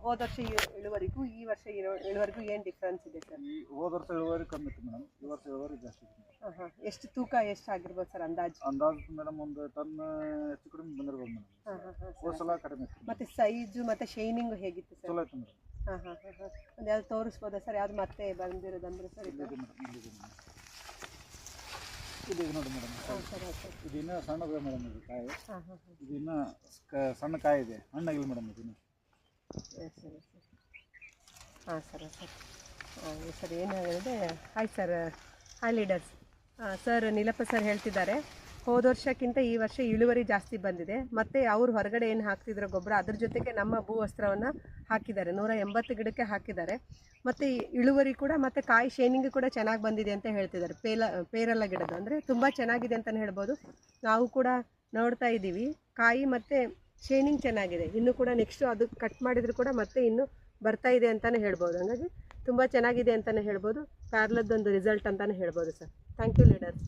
ಹೋದ ವರ್ಷ ಇಳುವರಿಗೂ ಈ ವರ್ಷ ಇಳುವರಿಗೂ ಏನು ಡಿಫ್ರೆನ್ಸ್ ಇದೆ ಸರ್? ಈ ಹೋದ ವರ್ಷ ಇಳುವರಿ ಕಮ್ಮಿ ಇತ್ತು ಮೇಡಮ್, ಈ ವರ್ಷ ಇಳುವರಿ ಜಾಸ್ತಿ ಇದೆ. ಎಷ್ಟು ತೂಕ ಎಷ್ಟು ಆಗಿರ್ಬೋದು ಸರ್ ಅಂದಾಜು? ಮೇಡಮ್ ಒಂದು ಟನ್ ಹೆಚ್ಚು ಕಡಿಮೆ ಬಂದಿರ್ಬೋದು ಮೇಡಮ್. ಹೋದ ಸಲ ಕಡಿಮೆ ಇತ್ತು. ಮತ್ತೆ ಸೈಜು ಮತ್ತೆ ಶೈನಿಂಗ್ ಹೇಗಿತ್ತು ಸರ್? ಚಲೋ ಆಯ್ತು ಮೇಡಮ್. ಒಂದು ಯಾವ್ದು ತೋರಿಸ್ಬೋದಾ ಸರ್? ಯಾವ್ದು ಮತ್ತೆ ಬಂದಿರೋದಂದ್ರೆ ಸರ್ ಇದು ನೋಡಿ ಮೇಡಮ್, ಇದು ಇನ್ನೂ ಸಣ್ಣದು ಮೇಡಮ್. ಇದು ಕಾಯಿ ಇದು ಇನ್ನೂ ಸಣ್ಣ ಕಾಯಿ ಇದೆ, ಹಣ್ಣಾಗಿಲ್ಲ ಮೇಡಮ್. ಇದು ಸರಿ ಹಾಂ ಸರ್ ಸರ್ ಏನಾಗಿದೆ? Hi sir, hi leaders. Sir Neelappa sir ಹೇಳ್ತಿದ್ದಾರೆ ಹೋದ ವರ್ಷಕ್ಕಿಂತ ಈ ವರ್ಷ ಇಳುವರಿ ಜಾಸ್ತಿ ಬಂದಿದೆ. ಮತ್ತು ಅವರು ಹೊರಗಡೆ ಏನು ಹಾಕ್ತಿದ್ರು ಗೊಬ್ಬರ, ಅದ್ರ ಜೊತೆಗೆ ನಮ್ಮ ಭೂವಸ್ತ್ರವನ್ನು ಹಾಕಿದ್ದಾರೆ, 180 ಗಿಡಕ್ಕೆ ಹಾಕಿದ್ದಾರೆ. ಮತ್ತು ಇಳುವರಿ ಕೂಡ ಮತ್ತು ಕಾಯಿ ಶೈನಿಂಗ್ ಕೂಡ ಚೆನ್ನಾಗಿ ಬಂದಿದೆ ಅಂತ ಹೇಳ್ತಿದ್ದಾರೆ. ಪೇರಲ ಗಿಡದ ಅಂದರೆ ತುಂಬ ಚೆನ್ನಾಗಿದೆ ಅಂತಲೇ ಹೇಳ್ಬೋದು. ನಾವು ಕೂಡ ನೋಡ್ತಾ ಇದ್ದೀವಿ, ಕಾಯಿ ಮತ್ತು ಶೈನಿಂಗ್ ಚೆನ್ನಾಗಿದೆ. ಇನ್ನೂ ಕೂಡ ನೆಕ್ಸ್ಟು ಅದು ಕಟ್ ಮಾಡಿದರೂ ಕೂಡ ಮತ್ತೆ ಇನ್ನೂ ಬರ್ತಾ ಇದೆ ಅಂತಲೇ ಹೇಳ್ಬೋದು. ಹಾಗಾಗಿ ತುಂಬ ಚೆನ್ನಾಗಿದೆ ಅಂತಲೇ ಹೇಳ್ಬೋದು. ಪ್ಯಾರ್ಲದ್ದೊಂದು ರಿಸಲ್ಟ್ ಅಂತಲೇ ಹೇಳ್ಬೋದು ಸರ್. Thank you leaders.